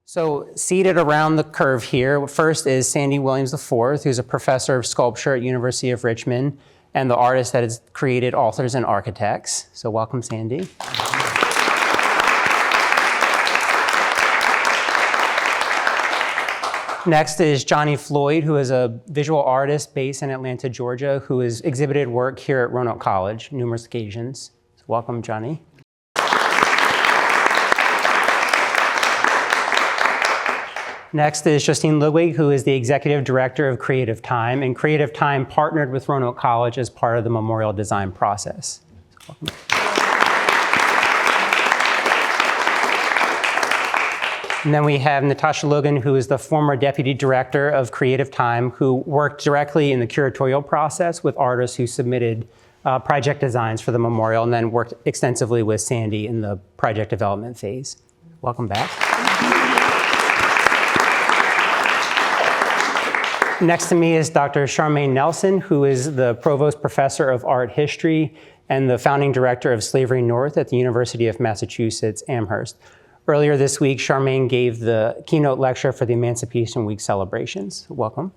So seated around the curve here, first is Sandy Williams IV, who's a professor of sculpture at University of Richmond and the artist that has created authors and architects. So welcome, Sandy. Next is Johnny Floyd, who is a visual artist based in Atlanta, Georgia, who has exhibited work here at Roanoke College numerous occasions. So welcome, Johnny. Next is Justine Ludwig, who is the Executive Director of Creative Time, and Creative Time partnered with Roanoke College as part of the memorial design process. So welcome. And then we have Natasha Logan, who is the former Deputy Director of Creative Time, who worked directly in the curatorial process with artists who submitted project designs for the memorial, and then worked extensively with Sandy in the project development phase. Welcome back. Next to me is Dr. Charmaine Nelson, who is the Provost Professor of Art History and the Founding Director of Slavery North at the University of Massachusetts, Amherst. Earlier this week, Charmaine gave the keynote lecture for the Emancipation Week celebrations. Welcome.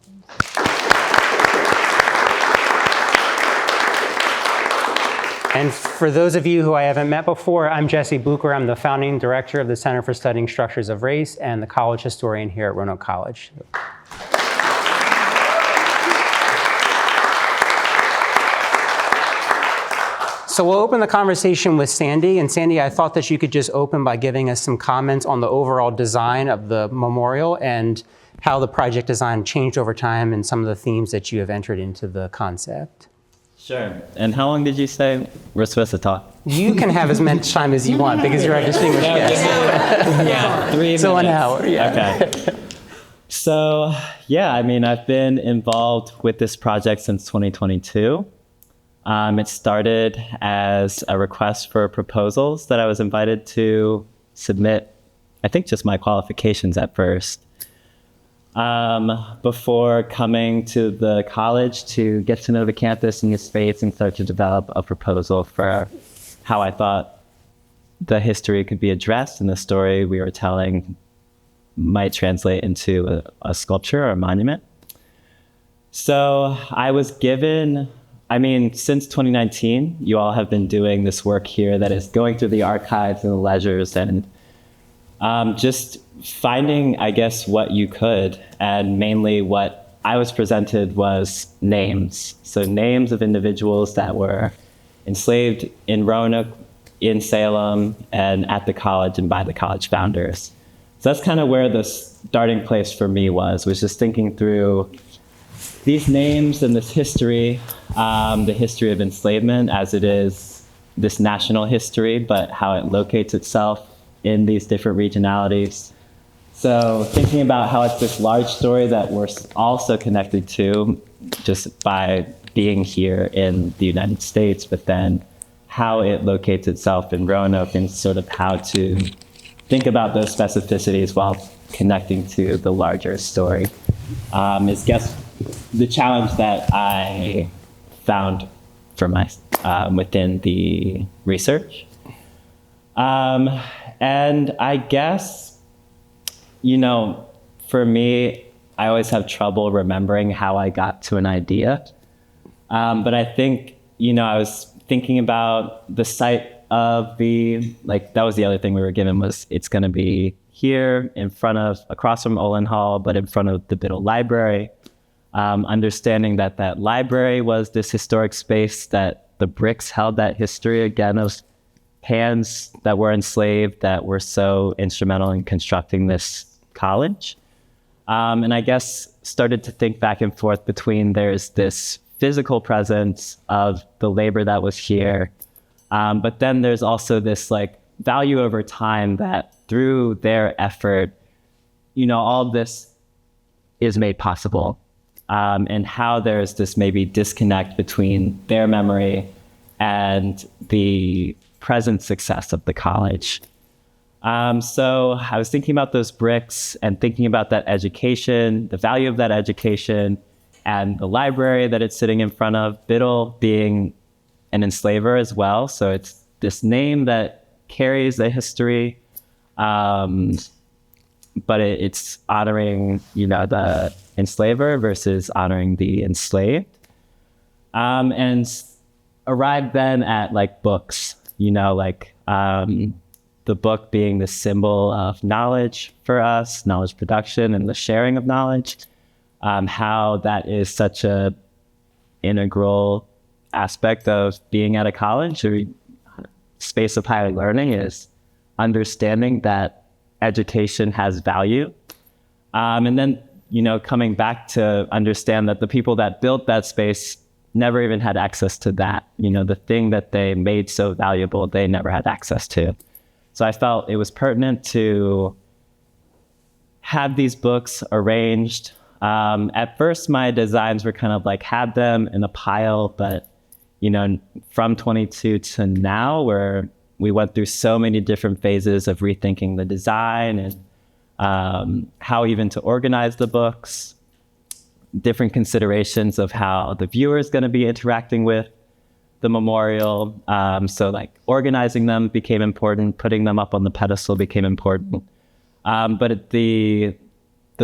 And for those of you who I haven't met before, I'm Bucher. I'm the Founding Director of the Center for Studying Structures of Race and the college historian here at Roanoke College. So we'll open the conversation with Sandy. And Sandy, I thought that you could just open by giving us some comments on the overall design of the memorial and how the project design changed over time and some of the themes that you have entered into the concept. Sure. And how long did you say we're supposed to talk? You can have as much time as you want because you're our distinguished guest. Yeah, 3 minutes. So an hour, yeah. Okay. So, yeah, I mean, I've been involved with this project since 2022. It started as a request for proposals that I was invited to submit, I think just my qualifications at first, before coming to the college to get to know the campus and the space and start to develop a proposal for how I thought the history could be addressed and the story we were telling might translate into a sculpture or a monument. So I was given... since 2019, you all have been doing this work here that is going through the archives and the ledgers and just finding, I guess, what you could. And mainly what I was presented was names. So names of individuals that were enslaved in Roanoke, in Salem, and at the college and by the college founders. So that's kind of where the starting place for me was just thinking through these names and this history, the history of enslavement as it is this national history, but how it locates itself in these different regionalities. So thinking about how it's this large story that we're also connected to just by being here in the United States, but then how it locates itself in Roanoke and sort of how to think about those specificities while connecting to the larger story is the challenge that I found for within the research. And I guess, for me, I always have trouble remembering how I got to an idea. But I think, I was thinking about the site of that was the other thing we were given was it's going to be here across from Olin Hall, but in front of the Biddle Library. Understanding that library was this historic space that the bricks held that history again of hands that were enslaved that were so instrumental in constructing this college. And I guess started to think back and forth between there's this physical presence of the labor that was here, but then there's also this value over time that through their effort, all this is made possible. And how there's this maybe disconnect between their memory and the present success of the college. So I was thinking about those bricks and thinking about that education, the value of that education, and the library that it's sitting in front of, Biddle being an enslaver as well. So it's this name that carries a history, but it's honoring, the enslaver versus honoring the enslaved. And arrived then at like books, the book being the symbol of knowledge for us, knowledge production and the sharing of knowledge, how that is such a integral aspect of being at a college or space of higher learning, is understanding that education has value. And then, coming back to understand that the people that built that space never even had access to that, the thing that they made so valuable, they never had access to. So I felt it was pertinent to have these books arranged. At first, my designs were kind of like had them in a pile, but from 22 to now, where we went through so many different phases of rethinking the design and how even to organize the books, different considerations of how the viewer is going to be interacting with the memorial. So like organizing them became important, putting them up on the pedestal became important. But the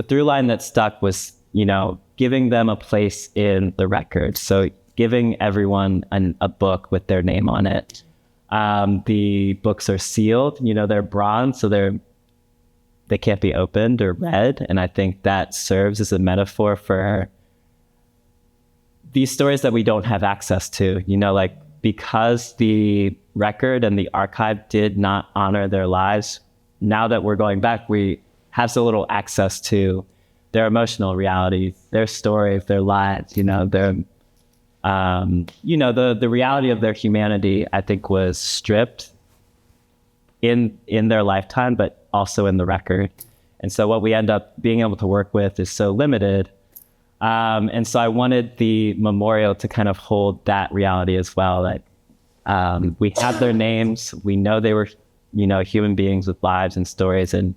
through line that stuck was, giving them a place in the record. So giving everyone a book with their name on it. The books are sealed, they're bronze, so they can't be opened or read. And I think that serves as a metaphor for these stories that we don't have access to, because the record and the archive did not honor their lives. Now that we're going back, we have so little access to their emotional reality, their stories, their lives, the reality of their humanity, I think, was stripped in their lifetime, but also in the record. And so what we end up being able to work with is so limited. And so I wanted the memorial to kind of hold that reality as well. That we have their names, we know they were, human beings with lives and stories, and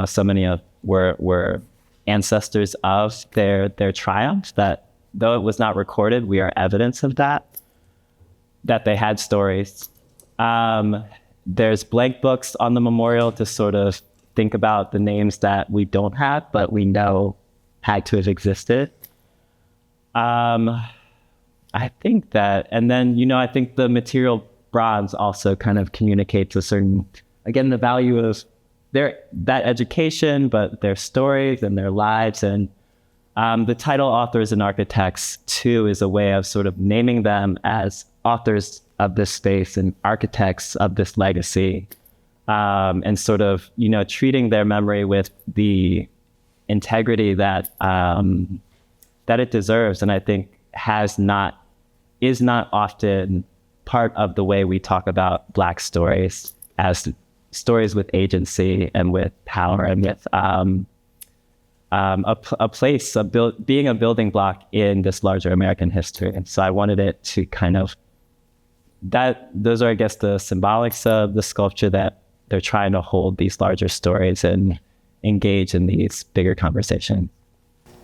so many of were ancestors of their triumph. That though it was not recorded, we are evidence of that they had stories. There's blank books on the memorial to sort of think about the names that we don't have, but we know had to have existed. I think that, and then, I think the material bronze also kind of communicates a certain, again, the value of that education, but their stories and their lives. And the title Authors and Architects too is a way of sort of naming them as authors of this space and architects of this legacy, and sort of, treating their memory with the integrity that it deserves. And I think is not often part of the way we talk about Black stories as stories with agency and with power and with a place of being a building block in this larger American history. And so I wanted it to kind of those are, I guess, the symbolics of the sculpture, that they're trying to hold these larger stories and engage in these bigger conversations.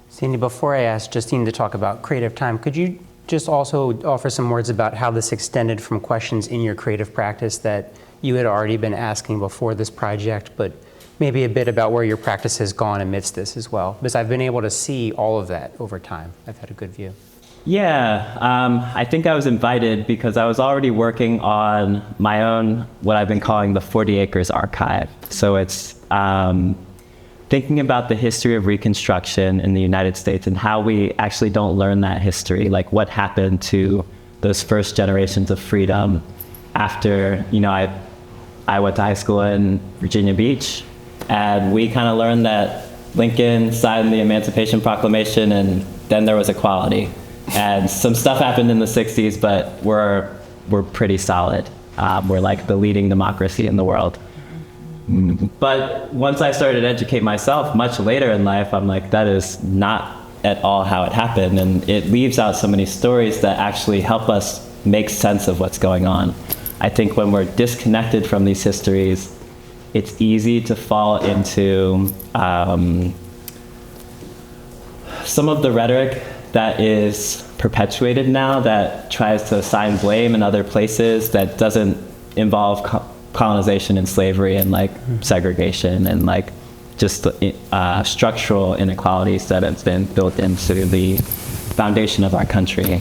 Sandy, before I ask Justine to talk about creative time, could you just also offer some words about how this extended from questions in your creative practice that you had already been asking before this project, but maybe a bit about where your practice has gone amidst this as well? Because I've been able to see all of that over time. I've had a good view. Yeah, I think I was invited because I was already working on my own, what I've been calling the 40 Acres Archive. So it's thinking about the history of Reconstruction in the United States and how we actually don't learn that history, like what happened to those first generations of freedom after, I went to high school in Virginia Beach, and we kind of learned that Lincoln signed the Emancipation Proclamation and then there was equality. And some stuff happened in the 60s, but we're pretty solid. We're like the leading democracy in the world. But once I started to educate myself much later in life, I'm like, that is not at all how it happened. And it leaves out so many stories that actually help us make sense of what's going on. I think when we're disconnected from these histories, it's easy to fall into some of the rhetoric that is perpetuated now that tries to assign blame in other places that doesn't involve colonization and slavery and like segregation and like just structural inequalities that have been built into the foundation of our country.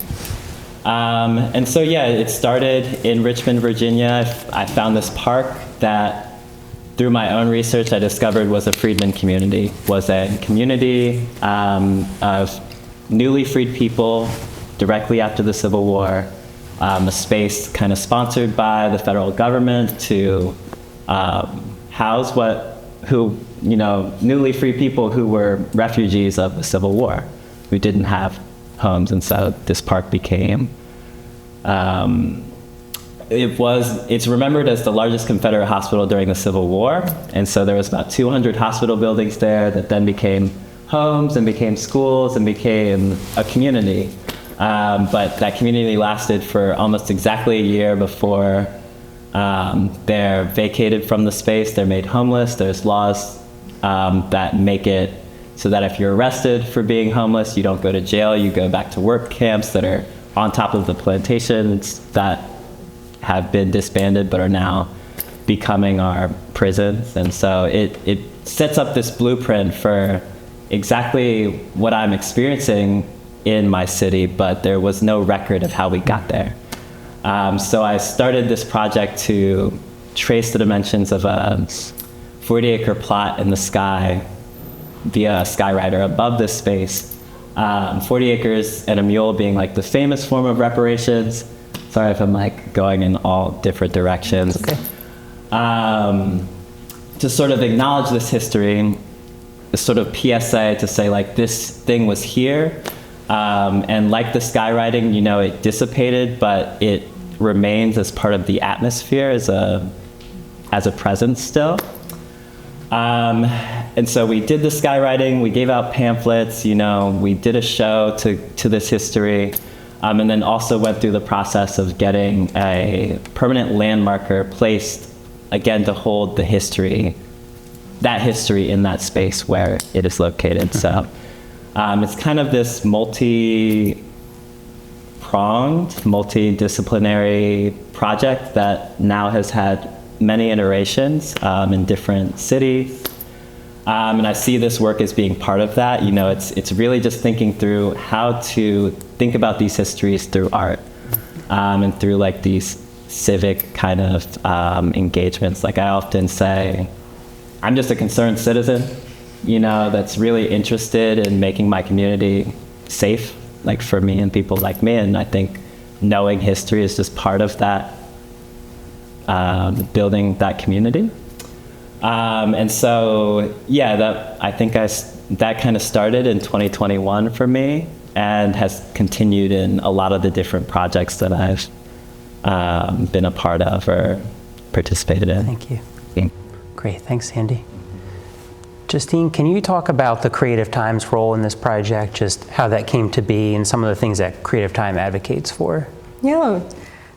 And so, yeah, it started in Richmond, Virginia. I found this park that, through my own research, I discovered was a freedmen community, was a community of newly freed people directly after the Civil War, a space kind of sponsored by the federal government to house newly freed people who were refugees of the Civil War, who didn't have homes, and so this park became, it's remembered as the largest Confederate hospital during the Civil War, and so there was about 200 hospital buildings there that then became homes and became schools and became a community. But that community lasted for almost exactly a year before they're vacated from the space, they're made homeless. There's laws that make it so that if you're arrested for being homeless, you don't go to jail, you go back to work camps that are on top of the plantations that have been disbanded but are now becoming our prisons. And so it sets up this blueprint for exactly what I'm experiencing in my city, but there was no record of how we got there. So I started this project to trace the dimensions of a 40-acre plot in the sky via a skywriter above this space. 40 acres and a mule being like the famous form of reparations. Sorry if I'm like going in all different directions. Okay. To sort of acknowledge this history, a sort of PSA to say like this thing was here, and like the skywriting, it dissipated, but it remains as part of the atmosphere as a presence still. And so we did the skywriting, we gave out pamphlets, we did a show to this history, and then also went through the process of getting a permanent landmarker placed, again, to hold the history, that history in that space where it is located. So it's kind of this multi-pronged, multidisciplinary project that now has had many iterations in different cities. And I see this work as being part of that. It's really just thinking through how to think about these histories through art, and through like these civic kind of engagements. Like I often say, I'm just a concerned citizen, that's really interested in making my community safe, like for me and people like me. And I think knowing history is just part of that, building that community. And so, yeah, that kind of started in 2021 for me and has continued in a lot of the different projects that I've been a part of or participated in. Thank you. Great, thanks, Sandy. Justine, can you talk about the Creative Time's role in this project, just how that came to be and some of the things that Creative Time advocates for? Yeah.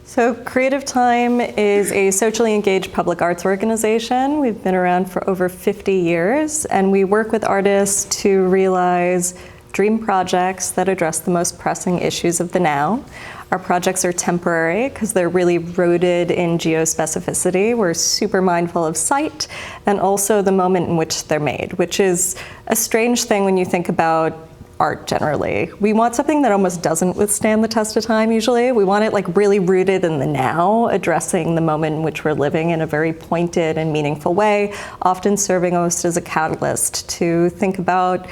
So Creative Time is a socially engaged public arts organization. We've been around for over 50 years, and we work with artists to realize dream projects that address the most pressing issues of the now. Our projects are temporary because they're really rooted in geospecificity. We're super mindful of site and also the moment in which they're made, which is a strange thing when you think about art generally. We want something that almost doesn't withstand the test of time usually. We want it like really rooted in the now, addressing the moment in which we're living in a very pointed and meaningful way, often serving almost as a catalyst to think about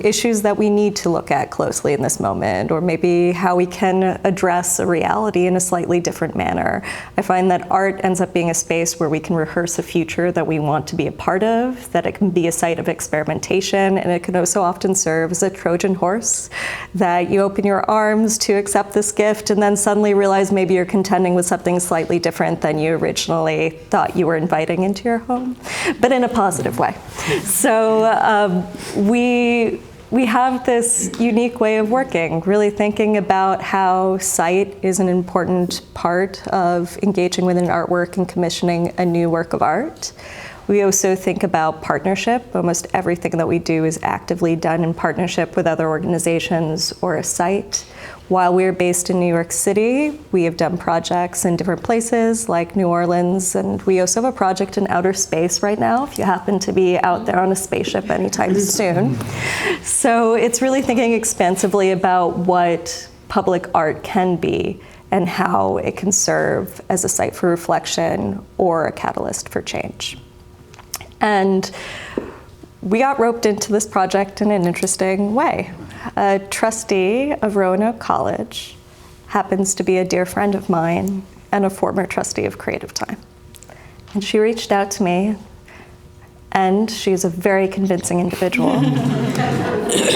issues that we need to look at closely in this moment, or maybe how we can address a reality in a slightly different manner. I find that art ends up being a space where we can rehearse a future that we want to be a part of, that it can be a site of experimentation, and it can also often serve as a Trojan horse, that you open your arms to accept this gift and then suddenly realize maybe you're contending with something slightly different than you originally thought you were inviting into your home, but in a positive way. So we have this unique way of working, really thinking about how sight is an important part of engaging with an artwork and commissioning a new work of art. We also think about partnership. Almost everything that we do is actively done in partnership with other organizations or a site. While we're based in New York City, we have done projects in different places like New Orleans, and we also have a project in outer space right now, if you happen to be out there on a spaceship anytime soon. So it's really thinking expansively about what public art can be and how it can serve as a site for reflection or a catalyst for change. And we got roped into this project in an interesting way. A trustee of Roanoke College happens to be a dear friend of mine and a former trustee of Creative Time. And she reached out to me, and she's a very convincing individual.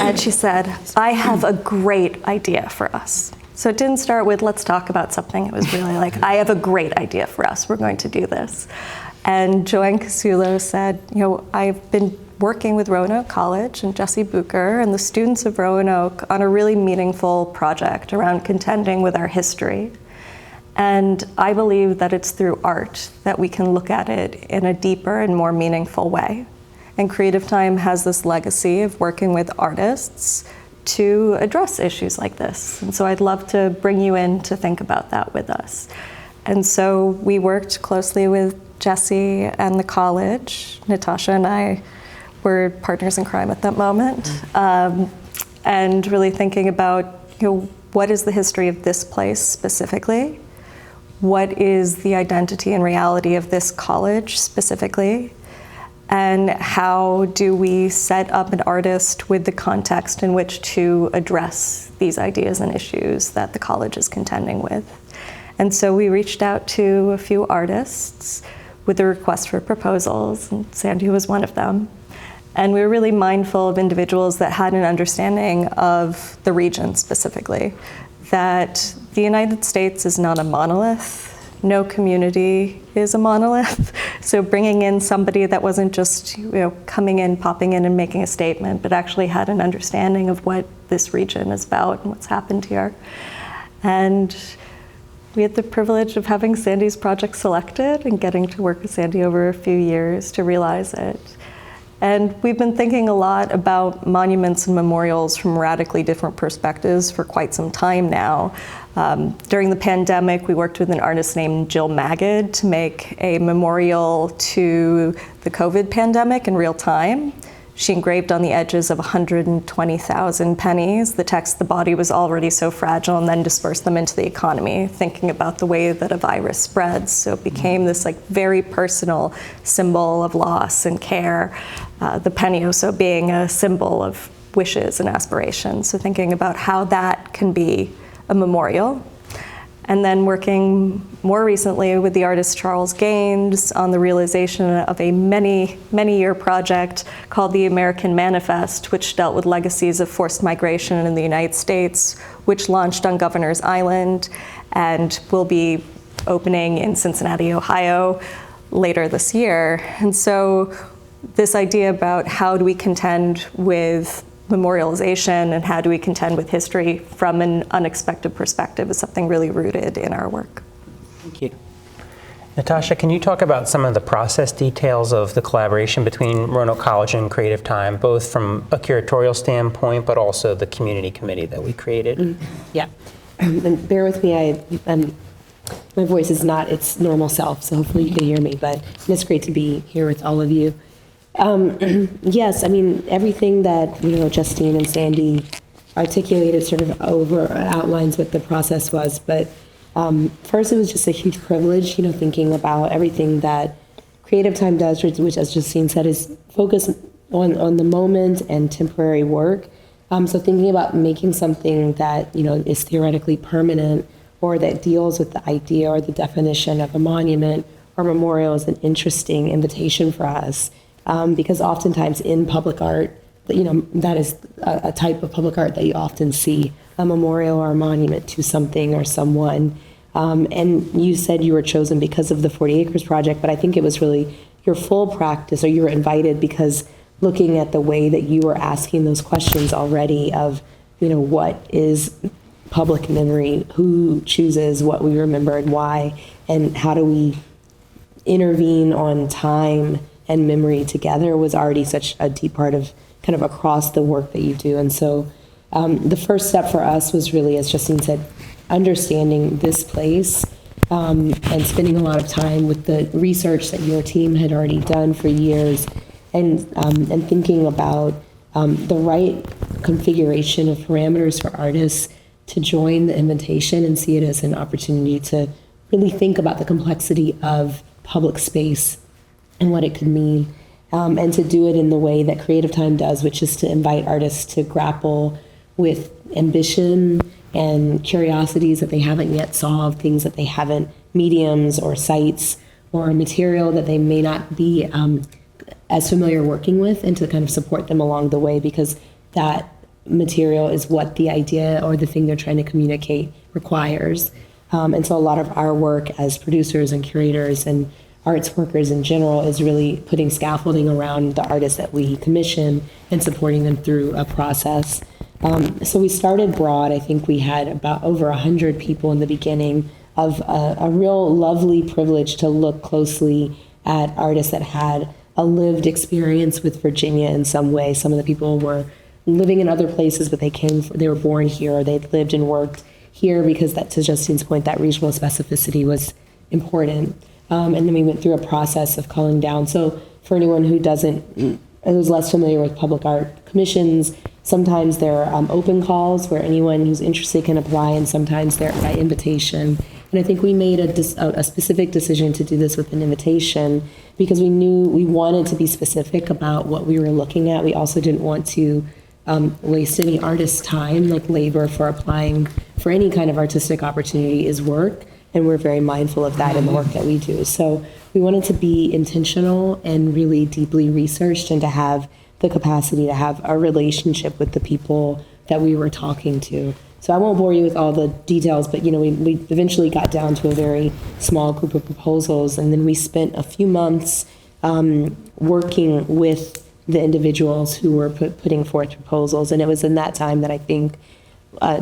And she said, I have a great idea for us. So it didn't start with, let's talk about something. It was really like, I have a great idea for us. We're going to do this. And Joanne Casulo said, I've been working with Roanoke College and Jesse Bucher and the students of Roanoke on a really meaningful project around contending with our history. And I believe that it's through art that we can look at it in a deeper and more meaningful way. And Creative Time has this legacy of working with artists to address issues like this. And so I'd love to bring you in to think about that with us. And so we worked closely with Jesse and the college. Natasha and I were partners in crime at that moment, and really thinking about, what is the history of this place specifically? What is the identity and reality of this college specifically? And how do we set up an artist with the context in which to address these ideas and issues that the college is contending with? And so we reached out to a few artists with a request for proposals, and Sandy was one of them. And we were really mindful of individuals that had an understanding of the region specifically, that the United States is not a monolith. No community is a monolith. So bringing in somebody that wasn't just coming in, popping in and making a statement, but actually had an understanding of what this region is about and what's happened here. And we had the privilege of having Sandy's project selected and getting to work with Sandy over a few years to realize it. And we've been thinking a lot about monuments and memorials from radically different perspectives for quite some time now. During the pandemic, we worked with an artist named Jill Magid to make a memorial to the COVID pandemic in real time. She engraved on the edges of 120,000 pennies the text, "The body was already so fragile," and then dispersed them into the economy, thinking about the way that a virus spreads. So it became this very personal symbol of loss and care. The penny also being a symbol of wishes and aspirations. So thinking about how that can be a memorial. And then working more recently with the artist Charles Gaines on the realization of a many-year project called the American Manifest, which dealt with legacies of forced migration in the United States, which launched on Governor's Island and will be opening in Cincinnati, Ohio later this year. And so this idea about how do we contend with memorialization and how do we contend with history from an unexpected perspective is something really rooted in our work. Thank you. Natasha, can you talk about some of the process details of the collaboration between Roanoke College and Creative Time, both from a curatorial standpoint, but also the community committee that we created? Yeah, and bear with me, my voice is not its normal self, so hopefully you can hear me, but it's great to be here with all of you. Yes, everything that Justine and Sandy articulated sort of outlines what the process was. But first, it was just a huge privilege, thinking about everything that Creative Time does, which, as Justine said, is focus on the moment and temporary work. So thinking about making something that is theoretically permanent, or that deals with the idea or the definition of a monument or memorial is an interesting invitation for us. Because oftentimes in public art, that is a type of public art that you often see, a memorial or a monument to something or someone. And you said you were chosen because of the 40 Acres Project, but I think it was really your full practice, or you were invited because looking at the way that you were asking those questions already of, what is public memory, who chooses what we remember and why, and how do we intervene on time and memory together was already such a deep part of kind of across the work that you do. And so the first step for us was really, as Justine said, understanding this place and spending a lot of time with the research that your team had already done for years, and thinking about the right configuration of parameters for artists to join the invitation and see it as an opportunity to really think about the complexity of public space and what it could mean, and to do it in the way that Creative Time does, which is to invite artists to grapple with ambition and curiosities that they haven't yet solved, things that they haven't, mediums or sites or material that they may not be as familiar working with, and to kind of support them along the way, because that material is what the idea or the thing they're trying to communicate requires. And so a lot of our work as producers and curators and arts workers in general is really putting scaffolding around the artists that we commission and supporting them through a process. So we started broad. I think we had about over 100 people in the beginning, of a real lovely privilege to look closely at artists that had a lived experience with Virginia in some way. Some of the people were living in other places, but they were born here, or they'd lived and worked here, because that, to Justine's point, that regional specificity was important. And then we went through a process of calling down. So for anyone who's less familiar with public art commissions, sometimes there are open calls where anyone who's interested can apply, and sometimes they're by invitation. And I think we made a specific decision to do this with an invitation because we knew we wanted to be specific about what we were looking at. We also didn't want to waste any artist's time. Like, labor for applying for any kind of artistic opportunity is work, and we're very mindful of that in the work that we do. So we wanted to be intentional and really deeply researched, and to have the capacity to have a relationship with the people that we were talking to. So I won't bore you with all the details, but we eventually got down to a very small group of proposals, and then we spent a few months working with the individuals who were putting forth proposals. And it was in that time that I think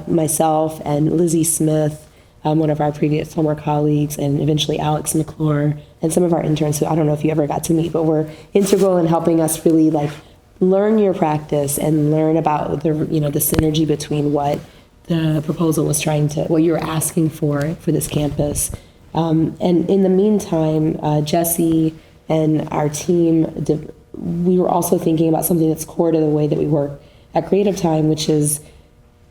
myself and Lizzie Smith, one of our previous former colleagues, and eventually Alex McClure, and some of our interns, who I don't know if you ever got to meet, but were integral in helping us really learn your practice and learn about the synergy between what the proposal was what you were asking for this campus. And in the meantime, Jesse and our team, we were also thinking about something that's core to the way that we work at Creative Time, which is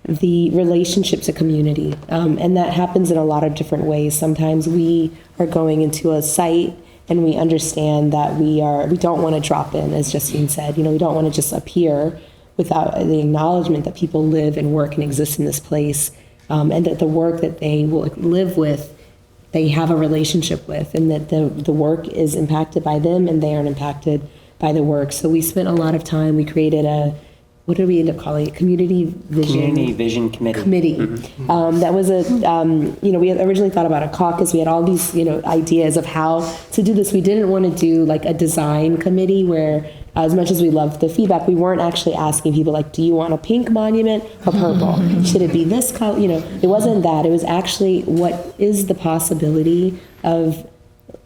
the relationship to community. And that happens in a lot of different ways. Sometimes we are going into a site and we understand that we don't want to drop in, as Justine said. We don't want to just appear without the acknowledgement that people live and work and exist in this place, and that the work that they will live with, they have a relationship with, and that the work is impacted by them and they are impacted by the work. So we spent a lot of time. We created what did we end up calling it? Community Vision Committee. Mm-hmm. That was we had originally thought about a caucus. We had all these, ideas of how to do this. We didn't want to do a design committee where, as much as we loved the feedback, we weren't actually asking people do you want a pink monument or purple? Should it be this color? It wasn't that. It was actually, what is the possibility of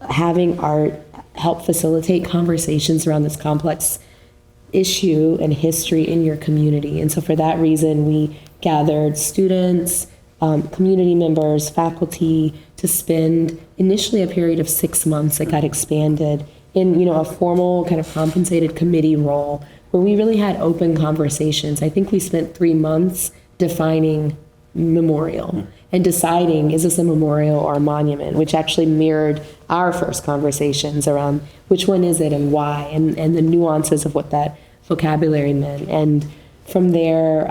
having art help facilitate conversations around this complex issue and history in your community? And so for that reason, we gathered students, community members, faculty, to spend initially a period of 6 months that got expanded in a formal kind of compensated committee role, where we really had open conversations. I think we spent 3 months defining memorial and deciding, is this a memorial or a monument, which actually mirrored our first conversations around which one is it and why, and the nuances of what that vocabulary meant. And from there,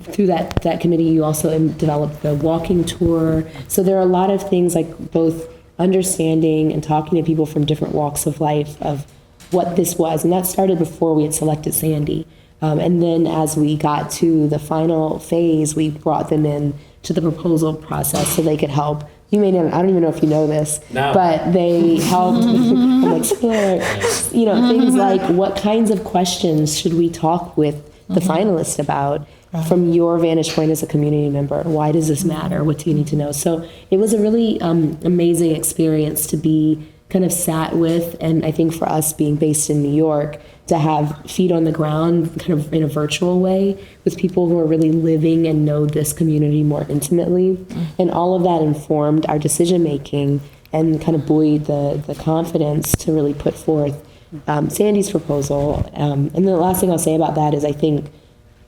through that committee, you also developed the walking tour. So there are a lot of things, both understanding and talking to people from different walks of life of what this was. And that started before we had selected Sandy. And then as we got to the final phase, we brought them in to the proposal process so they could help. You may not, I don't even know if you know this, but they helped, things like what kinds of questions should we talk with the finalists about from your vantage point as a community member? Why does this matter? What do you need to know? So it was a really amazing experience to be kind of sat with, and I think for us being based in New York, to have feet on the ground kind of in a virtual way with people who are really living and know this community more intimately. And all of that informed our decision making and kind of buoyed the confidence to really put forth Sandy's proposal. And the last thing I'll say about that is I think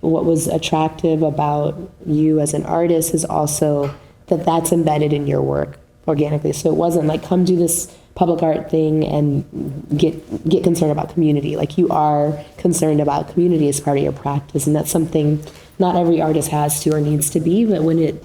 what was attractive about you as an artist is also that that's embedded in your work organically. So it wasn't like, come do this public art thing and get concerned about community. Like, you are concerned about community as part of your practice, and that's something not every artist has to or needs to be, but when it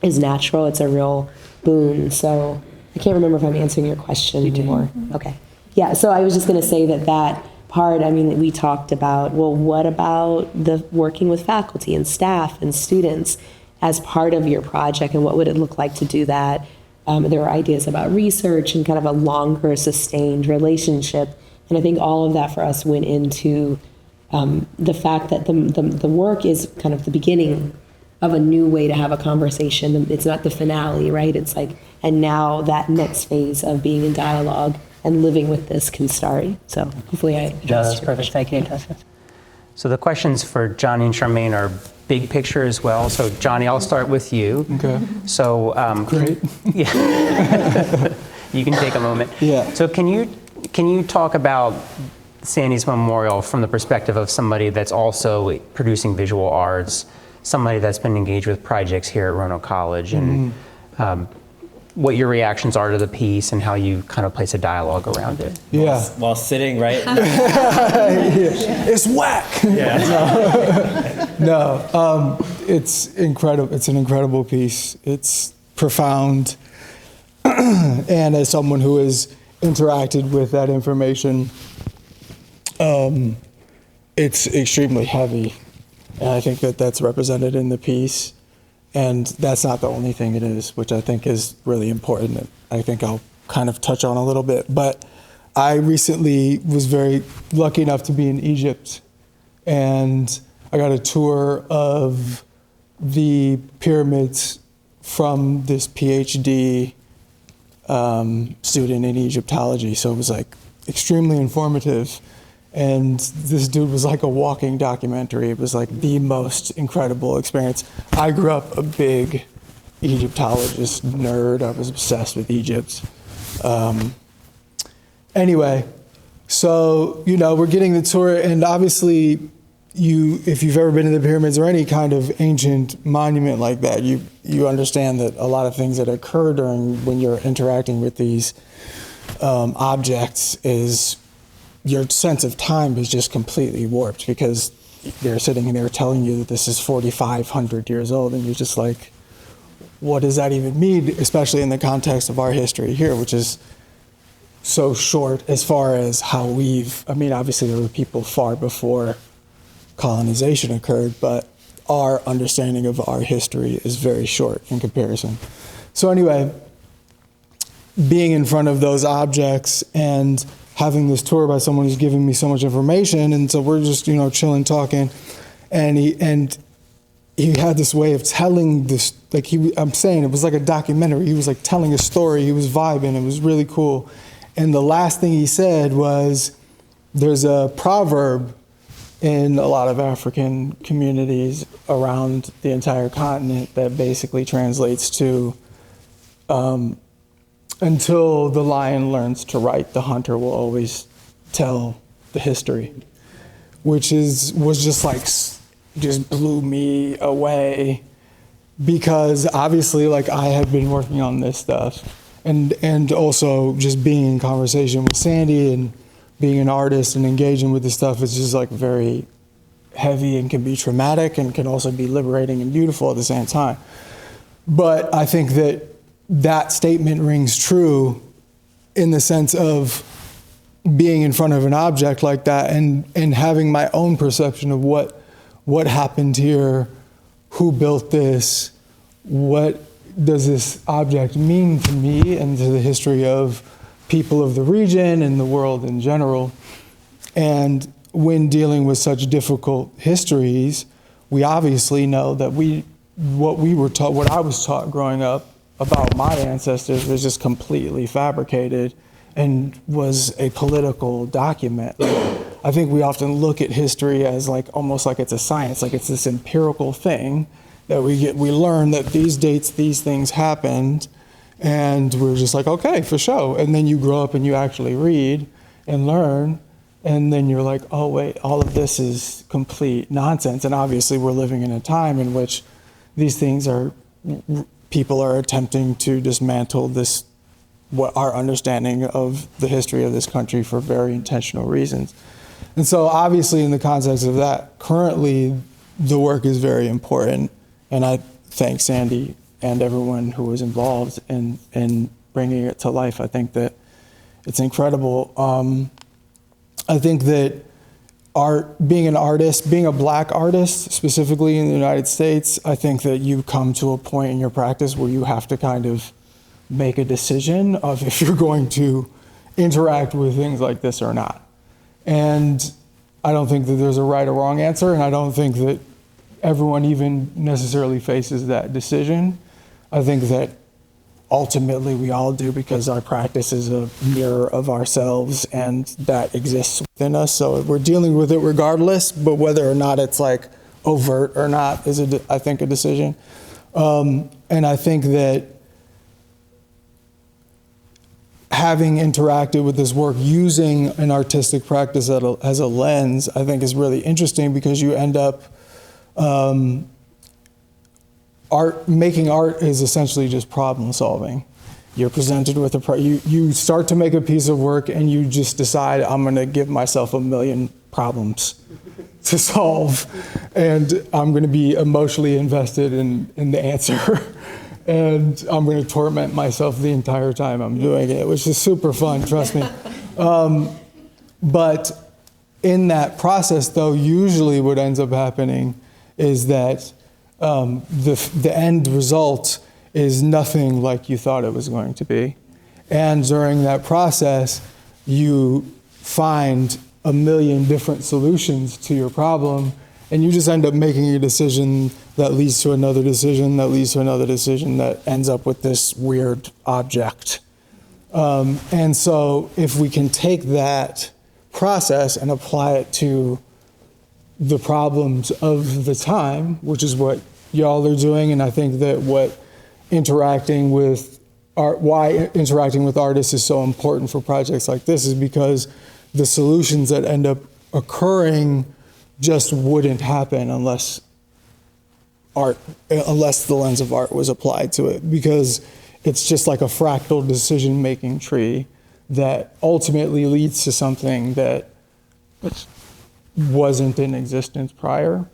is natural, it's a real boon. So I can't remember if I'm answering your question anymore. Okay. Yeah, so I was just gonna say that part, I mean, we talked about, well, what about the working with faculty and staff and students as part of your project, and what would it look like to do that? There were ideas about research and kind of a longer sustained relationship. And I think all of that for us went into the fact that the work is kind of the beginning of a new way to have a conversation. It's not the finale, right? It's like, and now that next phase of being in dialogue and living with this can start. So hopefully I That's perfect. Thank you, Natasha. So the questions for Johnny and Charmaine are big picture as well. So Johnny, I'll start with you. Okay. So Great. yeah, you can take a moment. Yeah. So can you talk about Sandy's memorial from the perspective of somebody that's also producing visual arts, somebody that's been engaged with projects here at Roanoke College, and what your reactions are to the piece and how you kind of place a dialogue around it? Yeah. While sitting right. It's whack. No, it's incredible. It's an incredible piece. It's profound. And as someone who has interacted with that information, it's extremely heavy. And I think that that's represented in the piece. And that's not the only thing it is, which I think is really important. That I think I'll kind of touch on a little bit. But I recently was very lucky enough to be in Egypt, and I got a tour of the pyramids from this PhD student in Egyptology. So it was like extremely informative. And this dude was like a walking documentary. It was like the most incredible experience. I grew up a big Egyptologist nerd. I was obsessed with Egypt. Anyway, so, we're getting the tour, and obviously if you've ever been to the pyramids or any kind of ancient monument like that, you understand that a lot of things that occur when you're interacting with these objects is your sense of time is just completely warped, because they're sitting and they're telling you that this is 4,500 years old, and you're just like, what does that even mean? Especially in the context of our history here, which is so short as far as how obviously there were people far before colonization occurred, but our understanding of our history is very short in comparison. So anyway, being in front of those objects and having this tour by someone who's giving me so much information, and so we're just chilling, talking, and he had this way of telling this, like I'm saying, it was like a documentary. He was like telling a story. He was vibing. It was really cool. And the last thing he said was, there's a proverb in a lot of African communities around the entire continent that basically translates to, until the lion learns to write, the hunter will always tell the history, which was just blew me away, because obviously I had been working on this stuff, and also just being in conversation with Sandy and being an artist and engaging with this stuff is just very heavy and can be traumatic and can also be liberating and beautiful at the same time. But I think that statement rings true in the sense of being in front of an object like that and having my own perception of what happened here, who built this, what does this object mean to me and to the history of people of the region and the world in general. And when dealing with such difficult histories, we obviously know that what I was taught growing up about my ancestors was just completely fabricated and was a political document. I think we often look at history as like almost like it's a science, like it's this empirical thing that we learn that these dates, these things happened, and we're just like, okay, for sure. And then you grow up and you actually read and learn, and then you're like, oh wait, all of this is complete nonsense. And obviously we're living in a time in which these things people are attempting to dismantle this, what our understanding of the history of this country for very intentional reasons. And so obviously in the context of that, currently the work is very important. And I thank Sandy and everyone who was involved in bringing it to life. I think that it's incredible. I think that being an artist, being a Black artist, specifically in the United States, I think that you come to a point in your practice where you have to kind of make a decision of if you're going to interact with things like this or not. And I don't think that there's a right or wrong answer, and I don't think that everyone even necessarily faces that decision. I think that ultimately we all do, because our practice is a mirror of ourselves and that exists within us. So we're dealing with it regardless, but whether or not it's like overt or not is, I think, a decision. And I think that having interacted with this work using an artistic practice as a lens, I think is really interesting, because you end up, making art is essentially just problem solving. You're presented with you start to make a piece of work and you just decide, I'm gonna give myself 1 million problems to solve, and I'm gonna be emotionally invested in the answer. And I'm going to torment myself the entire time I'm doing it, which is super fun, trust me. But in that process, though, usually what ends up happening is that the end result is nothing like you thought it was going to be. And during that process, you find 1 million different solutions to your problem, and you just end up making a decision that leads to another decision, that leads to another decision, that ends up with this weird object. And so if we can take that process and apply it to the problems of the time, which is what y'all are doing, and I think that why interacting with artists is so important for projects like this is because the solutions that end up occurring just wouldn't happen unless the lens of art was applied to it, because it's just like a fractal decision-making tree that ultimately leads to something that wasn't in existence prior.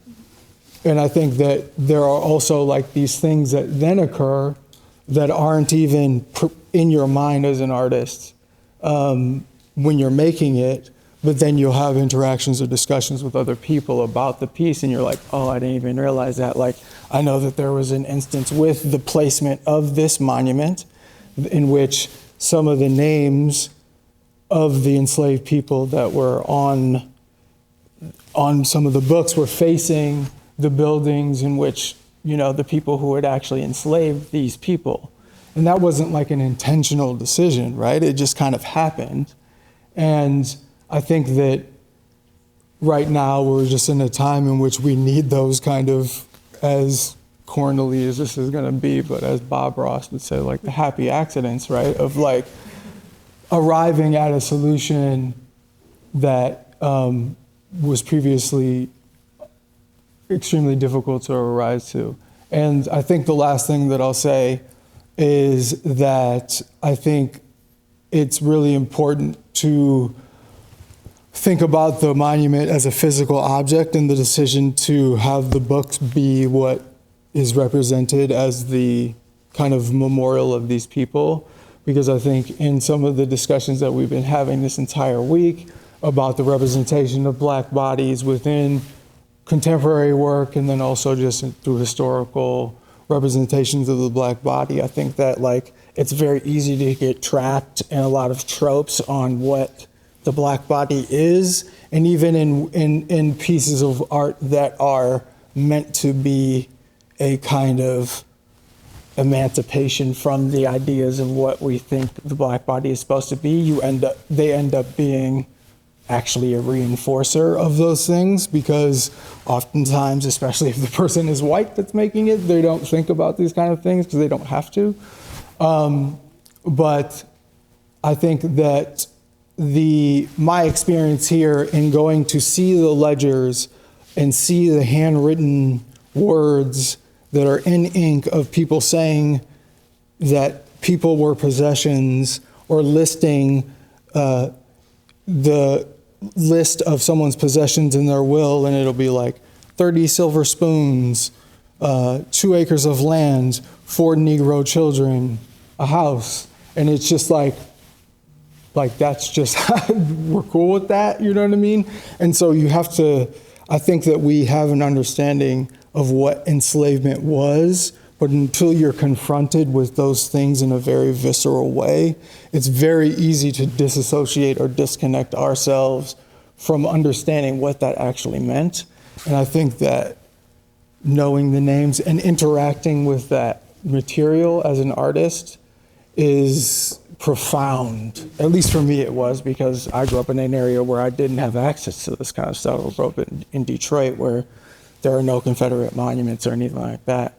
And I think that there are also like these things that then occur that aren't even in your mind as an artist when you're making it, but then you'll have interactions or discussions with other people about the piece, and you're like, oh, I didn't even realize that. Like, I know that there was an instance with the placement of this monument in which some of the names of the enslaved people that were on some of the books were facing the buildings in which, you know, the people who had actually enslaved these people. And that wasn't like an intentional decision, right? It just kind of happened. And I think that right now we're just in a time in which we need those kind of, as cornily as this is going to be, but as Bob Ross would say, like the happy accidents, right? Of like arriving at a solution that was previously extremely difficult to arrive to. And I think the last thing that I'll say is that I think it's really important to think about the monument as a physical object, and the decision to have the books be what is represented as the kind of memorial of these people. Because I think in some of the discussions that we've been having this entire week about the representation of Black bodies within contemporary work, and then also just through historical representations of the Black body, I think that like it's very easy to get trapped in a lot of tropes on what the Black body is, and even in pieces of art that are meant to be a kind of emancipation from the ideas of what we think the Black body is supposed to be, they end up being actually a reinforcer of those things, because oftentimes, especially if the person is white that's making it, they don't think about these kind of things because they don't have to. But I think that my experience here in going to see the ledgers and see the handwritten words that are in ink of people saying that people were possessions, or listing the list of someone's possessions in their will, and it'll be like 30 silver spoons, 2 acres of land, 4 Negro children, a house. And it's just like that's just, we're cool with that, you know what I mean? And so you have to, I think that we have an understanding of what enslavement was, but until you're confronted with those things in a very visceral way, it's very easy to disassociate or disconnect ourselves from understanding what that actually meant. And I think that knowing the names and interacting with that material as an artist is profound. At least for me it was, because I grew up in an area where I didn't have access to this kind of stuff. I grew up in Detroit, where there are no Confederate monuments or anything like that.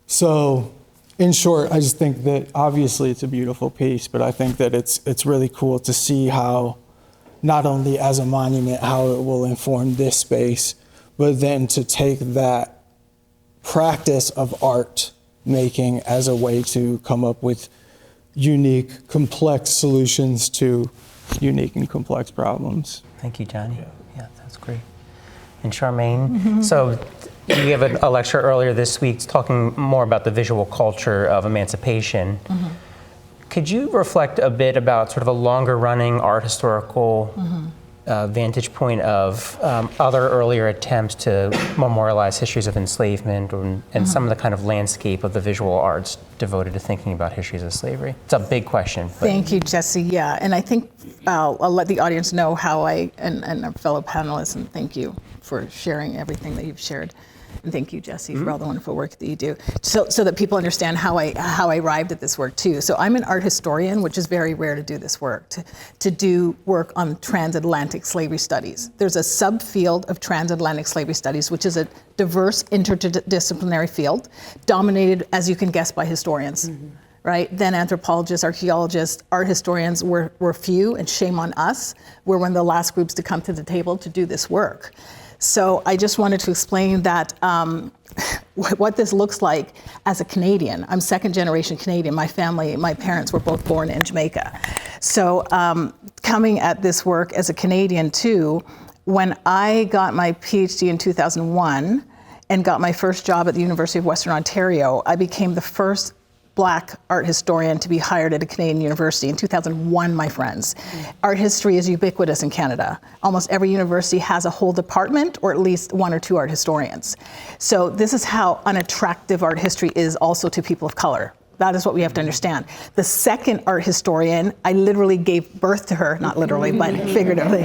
So, in short, I just think that obviously it's a beautiful piece, but I think that it's really cool to see how, not only as a monument, how it will inform this space, but then to take that practice of art making as a way to come up with unique, complex solutions to unique and complex problems. Thank you, Johnny. Yeah, that's great. And Charmaine, so you gave a lecture earlier this week talking more about the visual culture of emancipation. Could you reflect a bit about sort of a longer running art historical vantage point of other earlier attempts to memorialize histories of enslavement, and some of the kind of landscape of the visual arts devoted to thinking about histories of slavery? It's a big question. Thank you, Jesse. Yeah, and I think I'll let the audience know how and our fellow panelists, and thank you for sharing everything that you've shared. And thank you, Jesse, for all the wonderful work that you do, so that people understand how I arrived at this work too. So I'm an art historian, which is very rare to do this work, to do work on transatlantic slavery studies. There's a subfield of transatlantic slavery studies, which is a diverse interdisciplinary field, dominated, as you can guess, by historians. Right? Then anthropologists, archaeologists, art historians were few, and shame on us. We're one of the last groups to come to the table to do this work. So I just wanted to explain that what this looks like as a Canadian. I'm second generation Canadian. My family, my parents were both born in Jamaica. So coming at this work as a Canadian too, when I got my PhD in 2001 and got my first job at the University of Western Ontario, I became the first Black art historian to be hired at a Canadian university in 2001, my friends. Art history is ubiquitous in Canada. Almost every university has a whole department, or at least 1 or 2 art historians. So this is how unattractive art history is also to people of color. That is what we have to understand. The second art historian, I literally gave birth to her, not literally, but figuratively,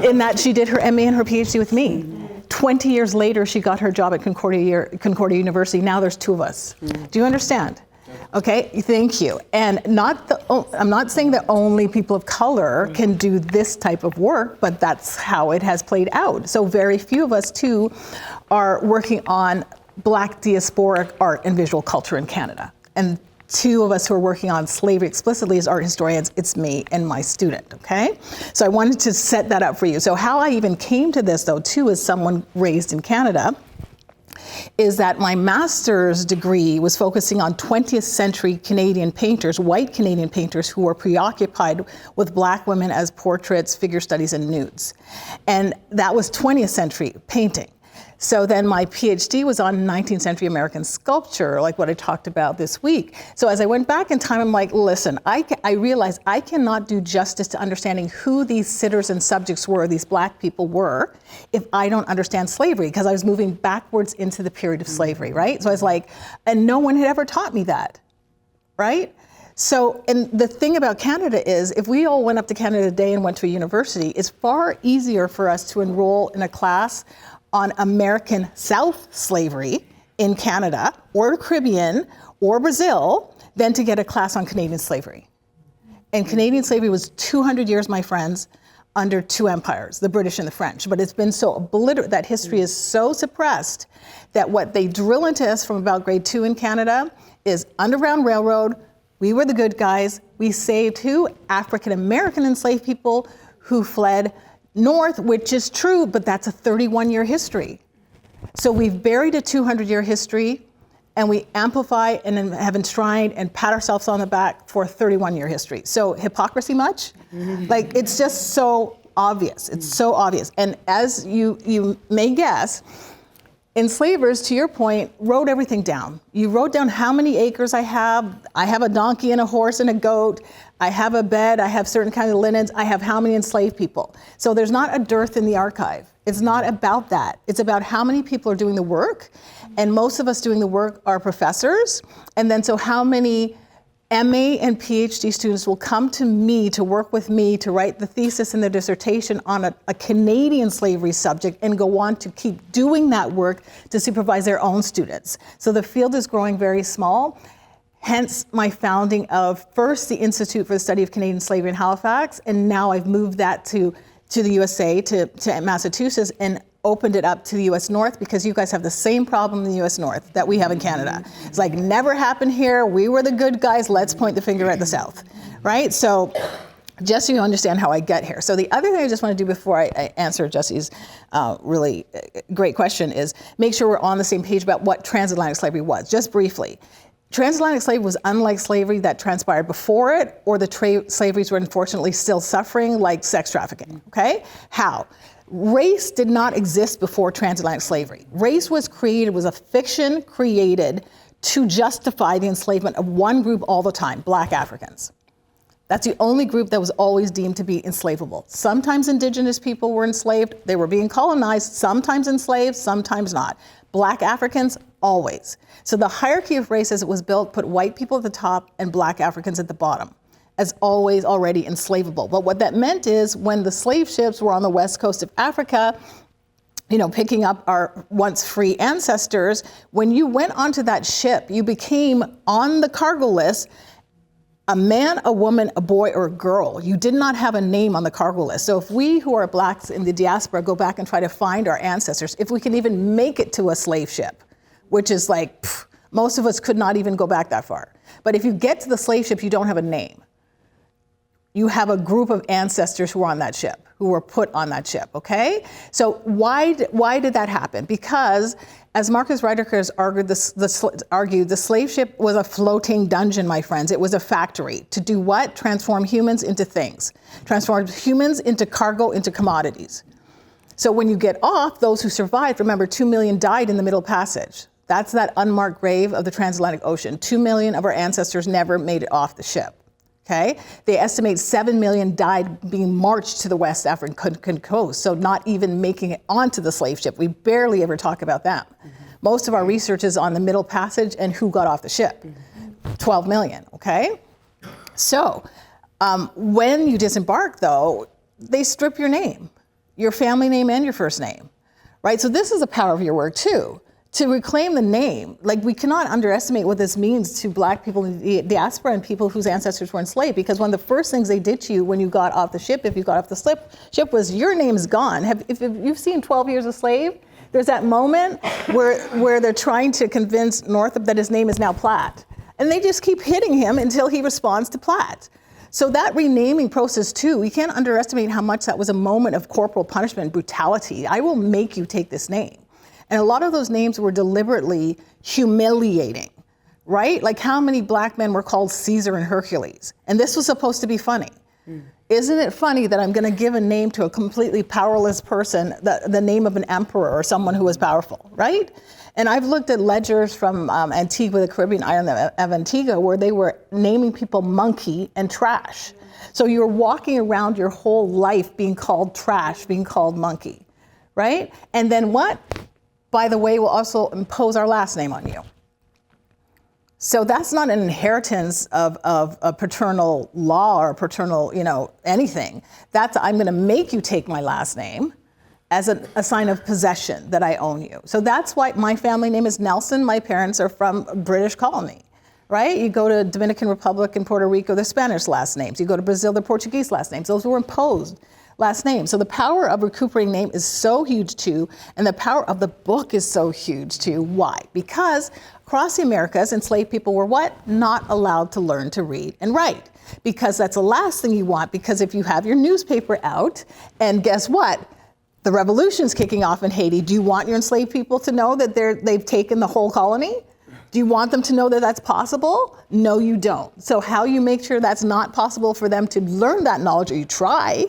in that she did her MA and her PhD with me. 20 years later, she got her job at Concordia University. Now there's 2 of us. Do you understand? Okay, thank you. And I'm not saying that only people of color can do this type of work, but that's how it has played out. So very few of us too are working on Black diasporic art and visual culture in Canada. And 2 of us who are working on slavery explicitly as art historians, it's me and my student, okay? So I wanted to set that up for you. So how I even came to this though too, as someone raised in Canada, is that my master's degree was focusing on 20th century Canadian painters, white Canadian painters who were preoccupied with Black women as portraits, figure studies, and nudes. And that was 20th century painting. So then my PhD was on 19th century American sculpture, like what I talked about this week. So as I went back in time, I'm like, listen, I realized I cannot do justice to understanding who these sitters and subjects were, these Black people were, if I don't understand slavery, because I was moving backwards into the period of slavery, right? So I was like, and no one had ever taught me that, right? So, and the thing about Canada is, if we all went up to Canada today and went to a university, it's far easier for us to enroll in a class on American South slavery in Canada or Caribbean or Brazil than to get a class on Canadian slavery. And Canadian slavery was 200 years, my friends, under two empires, the British and the French. But it's been so obliterated, that history is so suppressed that what they drill into us from about grade 2 in Canada is Underground Railroad. We were the good guys. We saved who? African American enslaved people who fled north, which is true, but that's a 31-year history. So we've buried a 200-year history, and we amplify and have enshrined and pat ourselves on the back for a 31-year history. So hypocrisy much? Like, it's just so obvious. It's so obvious. And as you may guess, enslavers, to your point, wrote everything down. You wrote down how many acres I have a donkey and a horse and a goat, I have a bed, I have certain kinds of linens, I have how many enslaved people. So there's not a dearth in the archive. It's not about that. It's about how many people are doing the work, and most of us doing the work are professors. And then so how many MA and PhD students will come to me to work with me to write the thesis and the dissertation on a Canadian slavery subject and go on to keep doing that work to supervise their own students. So the field is growing very small, hence my founding of first the Institute for the Study of Canadian Slavery in Halifax, and now I've moved that to the USA, to Massachusetts, and opened it up to the US North, because you guys have the same problem in the US North that we have in Canada. It's like, never happened here, we were the good guys, let's point the finger at the South, right? So just so you understand how I get here. So the other thing I just want to do before I answer Jesse's really great question is make sure we're on the same page about what transatlantic slavery was, just briefly. Transatlantic slavery was unlike slavery that transpired before it, or the slaveries were unfortunately still suffering, like sex trafficking, okay? How? Race did not exist before transatlantic slavery. Race was created, was a fiction created to justify the enslavement of one group all the time, Black Africans. That's the only group that was always deemed to be enslavable. Sometimes indigenous people were enslaved, they were being colonized, sometimes enslaved, sometimes not. Black Africans, always. So the hierarchy of race as it was built put white people at the top and Black Africans at the bottom, as always already enslavable. But what that meant is when the slave ships were on the west coast of Africa, you know, picking up our once free ancestors, when you went onto that ship, you became on the cargo list a man, a woman, a boy, or a girl. You did not have a name on the cargo list. So if we who are Blacks in the diaspora go back and try to find our ancestors, if we can even make it to a slave ship, which is like, most of us could not even go back that far. But if you get to the slave ship, you don't have a name. You have a group of ancestors who are on that ship, who were put on that ship, okay? So why did that happen? Because, as Marcus Ryderker argued, the slave ship was a floating dungeon, my friends. It was a factory. To do what? Transform humans into things. Transform humans into cargo, into commodities. So when you get off, those who survived, remember 2 million died in the Middle Passage. That's that unmarked grave of the transatlantic ocean. 2 million of our ancestors never made it off the ship. Okay? They estimate 7 million died being marched to the West African coast, so not even making it onto the slave ship. We barely ever talk about them. Most of our research is on the Middle Passage and who got off the ship. 12 million, okay? So when you disembark, though, they strip your name, your family name and your first name, right? So this is the power of your work, too. To reclaim the name, like, we cannot underestimate what this means to Black people in the diaspora and people whose ancestors were enslaved, because one of the first things they did to you when you got off the ship, if you got off the ship, was your name's gone. If you've seen 12 Years a Slave, there's that moment where they're trying to convince Northup that his name is now Platt. And they just keep hitting him until he responds to Platt. So that renaming process, too, we can't underestimate how much that was a moment of corporal punishment, brutality. I will make you take this name. And a lot of those names were deliberately humiliating, right? Like, how many Black men were called Caesar and Hercules? And this was supposed to be funny. Isn't it funny that I'm gonna give a name to a completely powerless person, the name of an emperor or someone who was powerful, right? And I've looked at ledgers from Antigua, the Caribbean island of Antigua, where they were naming people monkey and trash. So you're walking around your whole life being called trash, being called monkey, right? And then what? By the way, we'll also impose our last name on you. So that's not an inheritance of a paternal law or paternal, anything. That's, I'm gonna make you take my last name, as a sign of possession that I own you. So that's why my family name is Nelson. My parents are from a British colony, right? You go to Dominican Republic and Puerto Rico, they're Spanish last names. You go to Brazil, they're Portuguese last names. Those were imposed last names. So the power of recuperating name is so huge too, and the power of the book is so huge too. Why? Because across the Americas, enslaved people were what? Not allowed to learn to read and write. Because that's the last thing you want, because if you have your newspaper out, and guess what? The revolution's kicking off in Haiti. Do you want your enslaved people to know that they've taken the whole colony? Do you want them to know that that's possible? No, you don't. So how you make sure that's not possible for them to learn that knowledge, or you try,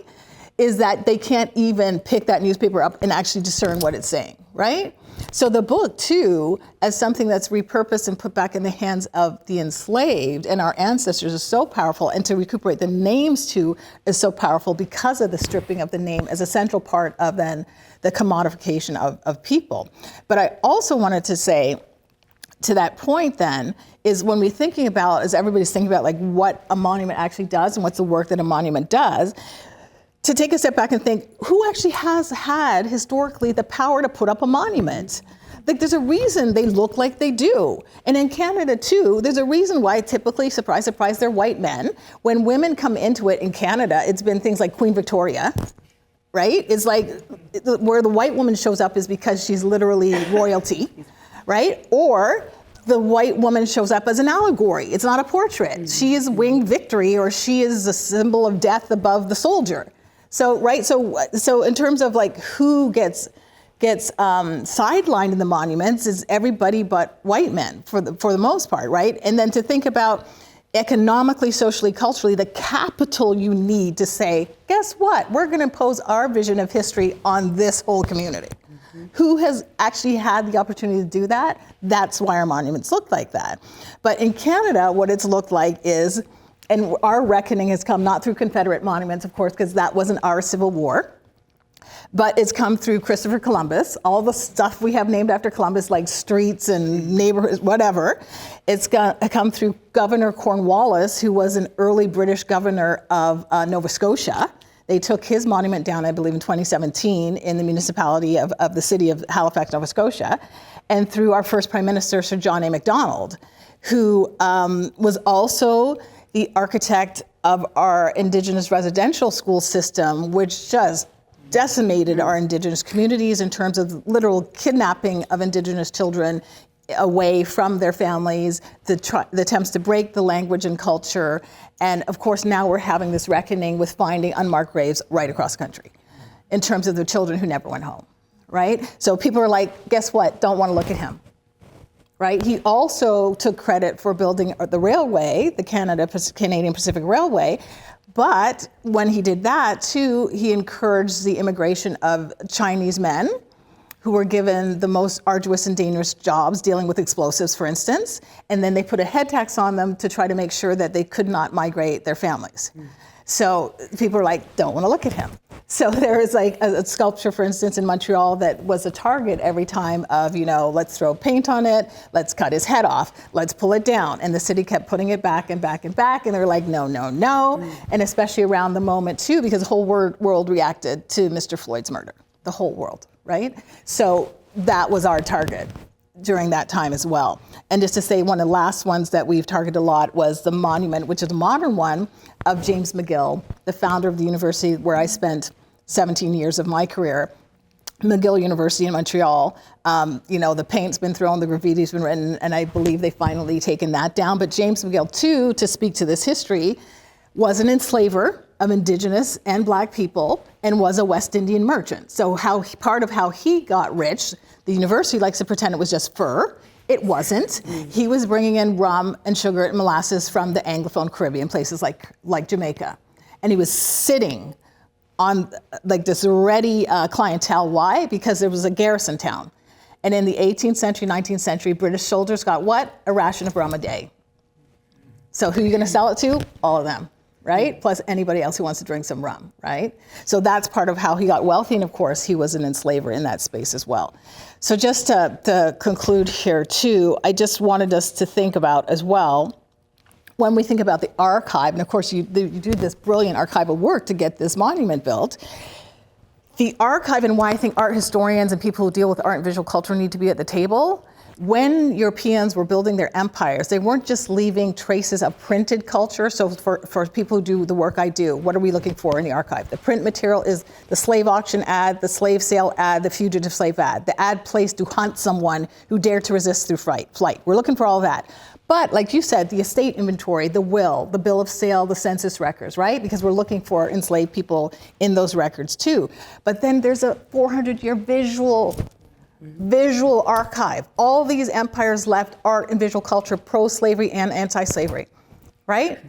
is that they can't even pick that newspaper up and actually discern what it's saying, right? So the book, too, as something that's repurposed and put back in the hands of the enslaved and our ancestors is so powerful, and to recuperate the names, too, is so powerful because of the stripping of the name as a central part of then the commodification of people. But I also wanted to say, to that point then, is when we're thinking about, as everybody's thinking about like what a monument actually does and what's the work that a monument does, to take a step back and think, who actually has had historically the power to put up a monument? Like, there's a reason they look like they do. And in Canada too, there's a reason why typically, surprise, surprise, they're white men. When women come into it in Canada, it's been things like Queen Victoria, right? It's like where the white woman shows up is because she's literally royalty, right? Or the white woman shows up as an allegory. It's not a portrait. She is winged victory, or she is a symbol of death above the soldier. So, right, so in terms of like who gets sidelined in the monuments is everybody but white men for the most part, right? And then to think about economically, socially, culturally, the capital you need to say, guess what? We're going to impose our vision of history on this whole community. Mm-hmm. Who has actually had the opportunity to do that? That's why our monuments look like that. But in Canada, what it's looked like is, and our reckoning has come not through Confederate monuments, of course, because that wasn't our Civil War, but it's come through Christopher Columbus. All the stuff we have named after Columbus, like streets and neighborhoods, whatever, it's come through Governor Cornwallis, who was an early British governor of Nova Scotia. They took his monument down, I believe, in 2017 in the municipality of the city of Halifax, Nova Scotia, and through our first Prime Minister, Sir John A. Macdonald, who was also the architect of our Indigenous residential school system, which just decimated our Indigenous communities in terms of literal kidnapping of Indigenous children away from their families, the attempts to break the language and culture. And of course, now we're having this reckoning with finding unmarked graves right across the country in terms of the children who never went home, right? So people are like, guess what? Don't want to look at him. Right? He also took credit for building the railway, the Canadian Pacific Railway, but when he did that too, he encouraged the immigration of Chinese men who were given the most arduous and dangerous jobs dealing with explosives, for instance, and then they put a head tax on them to try to make sure that they could not migrate their families. So people are like, don't want to look at him. So there is like a sculpture, for instance, in Montreal that was a target every time of, let's throw paint on it, let's cut his head off, let's pull it down. And the city kept putting it back and back and back. And they were like, no, no, no. And especially around the moment, too, because the whole world reacted to Mr. Floyd's murder, the whole world, right? So that was our target during that time as well. And just to say, one of the last ones that we've targeted a lot was the monument, which is a modern one, of James McGill, the founder of the university where I spent 17 years of my career, McGill University in Montreal. The paint's been thrown, the graffiti's been written, and I believe they've finally taken that down. But James McGill, too, to speak to this history, was an enslaver of Indigenous and Black people and was a West Indian merchant. So part of how he got rich, the university likes to pretend it was just fur. It wasn't. He was bringing in rum and sugar and molasses from the Anglophone Caribbean, places like Jamaica. And he was sitting on like this ready clientele. Why? Because there was a garrison town. And in the 18th century, 19th century, British soldiers got what? A ration of rum a day. So who are you going to sell it to? All of them, right? Plus anybody else who wants to drink some rum, right? So that's part of how he got wealthy. And of course, he was an enslaver in that space as well. So just to conclude here too, I just wanted us to think about as well, when we think about the archive, and of course you do this brilliant archival work to get this monument built, the archive, and why I think art historians and people who deal with art and visual culture need to be at the table. When Europeans were building their empires, they weren't just leaving traces of printed culture. So for people who do the work I do, what are we looking for in the archive? The print material is the slave auction ad, the slave sale ad, the fugitive slave ad, the ad placed to hunt someone who dared to resist through flight. We're looking for all that. But like you said, the estate inventory, the will, the bill of sale, the census records, right? Because we're looking for enslaved people in those records too. But then there's a 400-year visual archive. All these empires left art and visual culture, pro-slavery and anti-slavery, right?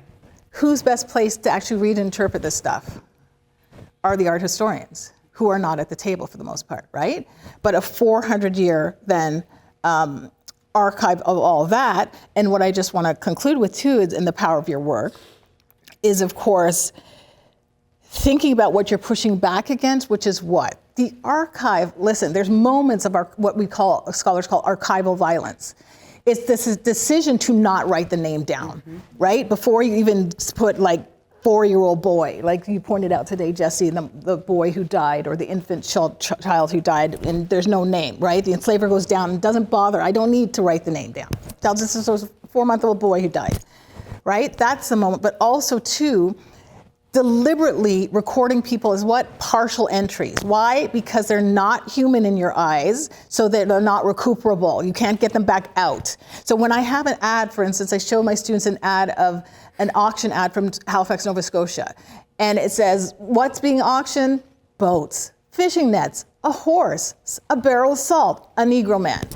Who's best placed to actually read and interpret this stuff? Are the art historians, who are not at the table for the most part, right? But a 400-year then archive of all that. And what I just want to conclude with too, is in the power of your work, is of course, thinking about what you're pushing back against, which is what? The archive, listen, there's moments of what scholars call archival violence. It's this decision to not write the name down, right? Before you even put like 4-year-old boy, like you pointed out today, Justine, the boy who died, or the infant child who died, and there's no name, right? The enslaver goes down and doesn't bother. I don't need to write the name down. Tells us this was a 4-month-old boy who died, right? That's the moment. But also, too, deliberately recording people as what? Partial entries. Why? Because they're not human in your eyes, so they're not recuperable. You can't get them back out. So when I have an ad, for instance, I show my students an ad of an auction ad from Halifax, Nova Scotia. And it says, what's being auctioned? Boats, fishing nets, a horse, a barrel of salt, a Negro man.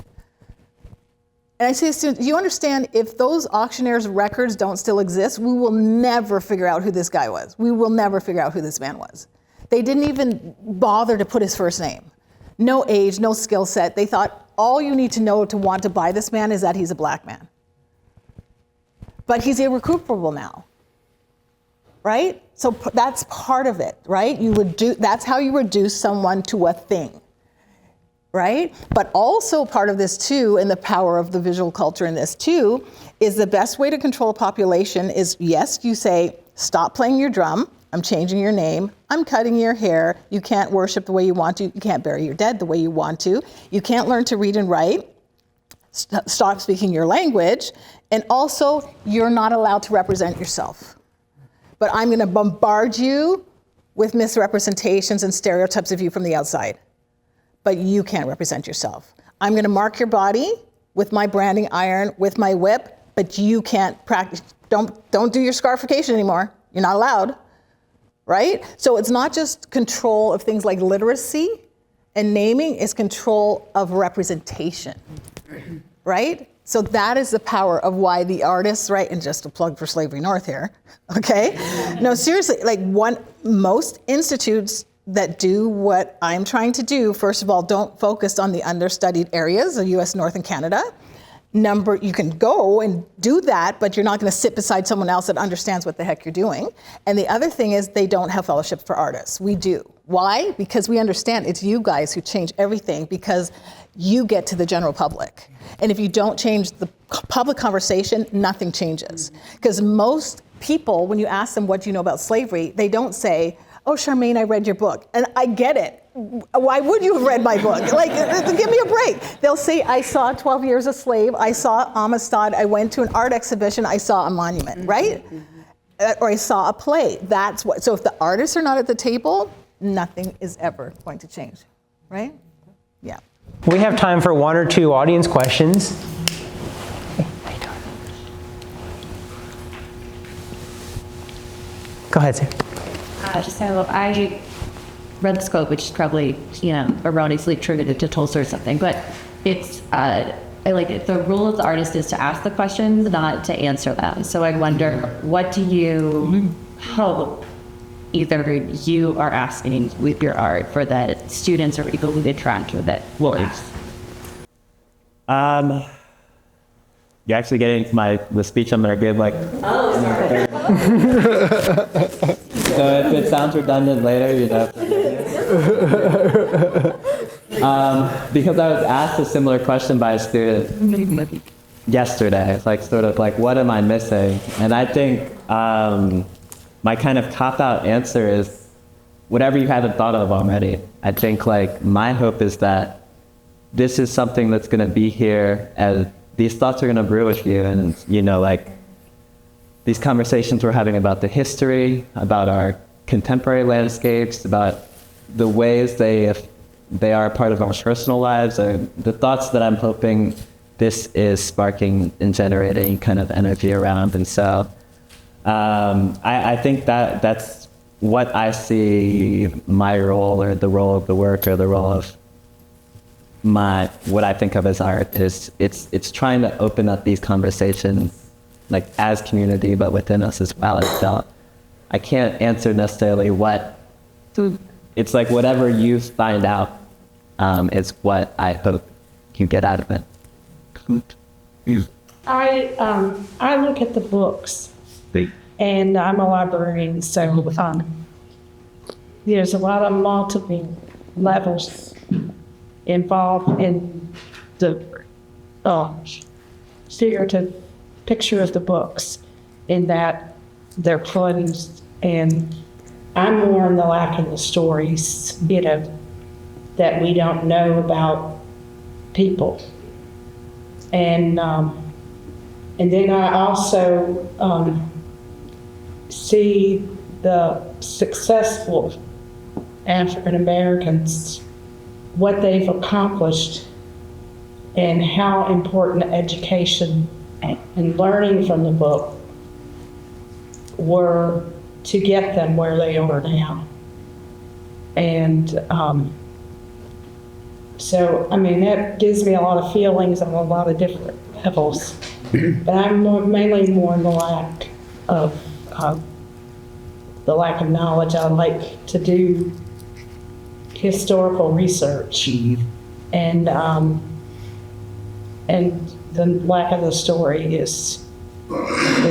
And I say to students, you understand, if those auctioneers' records don't still exist, we will never figure out who this guy was. We will never figure out who this man was. They didn't even bother to put his first name. No age, no skill set. They thought all you need to know to want to buy this man is that he's a black man. But he's irrecuperable now, right? So that's part of it, right? That's how you reduce someone to a thing. Right? But also part of this too, and the power of the visual culture in this too, is the best way to control a population is, yes, you say, stop playing your drum, I'm changing your name, I'm cutting your hair, you can't worship the way you want to, you can't bury your dead the way you want to, you can't learn to read and write, stop speaking your language, and also you're not allowed to represent yourself. But I'm gonna bombard you with misrepresentations and stereotypes of you from the outside. But you can't represent yourself. I'm gonna mark your body with my branding iron, with my whip, but you can't practice, don't do your scarification anymore. You're not allowed, right? So it's not just control of things like literacy and naming, it's control of representation, right? So that is the power of why the artists, right? And just a plug for Slavery North here, okay? No, seriously, like most institutes that do what I'm trying to do, first of all, don't focus on the understudied areas of US North and Canada. You can go and do that, but you're not gonna sit beside someone else that understands what the heck you're doing. And the other thing is they don't have fellowships for artists. We do. Why? Because we understand it's you guys who change everything, because you get to the general public. And if you don't change the public conversation, nothing changes. Because most people, when you ask them what do you know about slavery, they don't say, oh, Charmaine, I read your book. And I get it. Why would you have read my book? Like, give me a break. They'll say, I saw 12 Years a Slave, I saw Amistad, I went to an art exhibition, I saw a monument, right? Or I saw a play. That's what, so if the artists are not at the table, nothing is ever going to change, right? Yeah. We have time for 1 or 2 audience questions. Go ahead, Sam. So I read the scope, which is probably, erroneously attributed to Tulsa or something, but it's, I like it. The role of the artist is to ask the questions, not to answer them. So I wonder, what do you hope either you are asking with your art for that students or people who interact with it will ask? You're actually getting the speech I'm gonna give, like. Oh, sorry. So if it sounds redundant later, because I was asked a similar question by a student yesterday, like sort of like, what am I missing? And I think my kind of cop-out answer is whatever you haven't thought of already. I think like my hope is that this is something that's going to be here, and these thoughts are going to brew with you. And, you know, like these conversations we're having about the history, about our contemporary landscapes, about the ways they are a part of our personal lives, are the thoughts that I'm hoping this is sparking and generating kind of energy around. And so I think that's what I see my role, or the role of the work, or the role of what I think of as art is it's trying to open up these conversations, like as community, but within us as well. So I can't answer necessarily what, it's like whatever you find out is what I hope you get out of it. I look at the books, and I'm a librarian, so there's a lot of multiple levels involved in the figurative picture of the books, in that they're closed, and I'm more on the lack of the stories, you know, that we don't know about people. And then I also see the successful African Americans, what they've accomplished, and how important education and learning from the book were to get them where they are now. And so, I mean, that gives me a lot of feelings on a lot of different levels. But I'm mainly more in the lack of knowledge. I like to do historical research, and the lack of the story is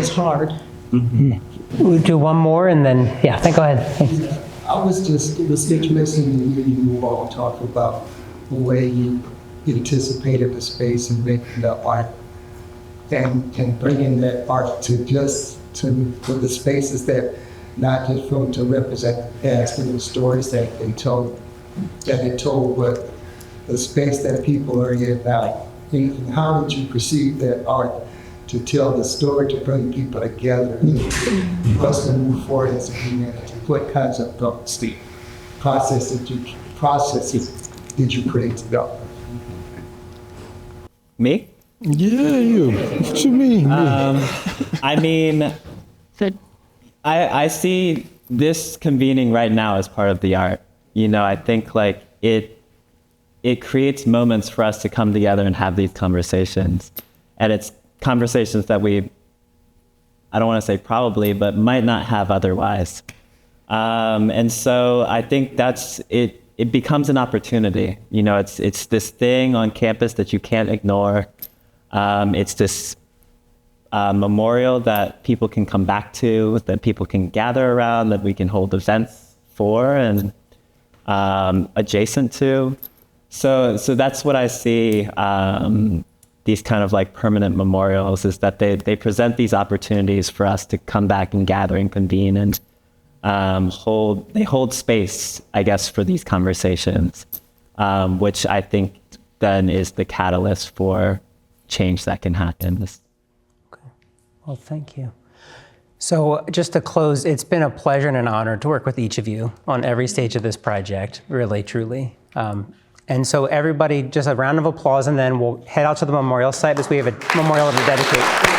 hard. We'll do one more and then, yeah, go ahead. Thanks. I was interested listening to you all talk about the way you anticipated the space and making the art, and bringing that art to the spaces that not just from to represent the past, but the stories that they told, but the space that people are in now. And how would you perceive that art to tell the story, to bring people together, for us to move forward as a community? What kinds of processes did you put into that? Me? Yeah, you. What you mean? I mean, I see this convening right now as part of the art. You know, I think like it creates moments for us to come together and have these conversations. And it's conversations that I don't want to say probably, but might not have otherwise. And so I think that's it. It becomes an opportunity. You know, it's this thing on campus that you can't ignore. It's this memorial that people can come back to, that people can gather around, that we can hold events for and adjacent to. So that's what I see. These kind of like permanent memorials is that they present these opportunities for us to come back and gather and convene and hold space, I guess, for these conversations, which I think then is the catalyst for change that can happen. Okay. Well, thank you. So just to close, it's been a pleasure and an honor to work with each of you on every stage of this project, really, truly. And so everybody, just a round of applause, and then we'll head out to the memorial site as we have a memorial to dedicate.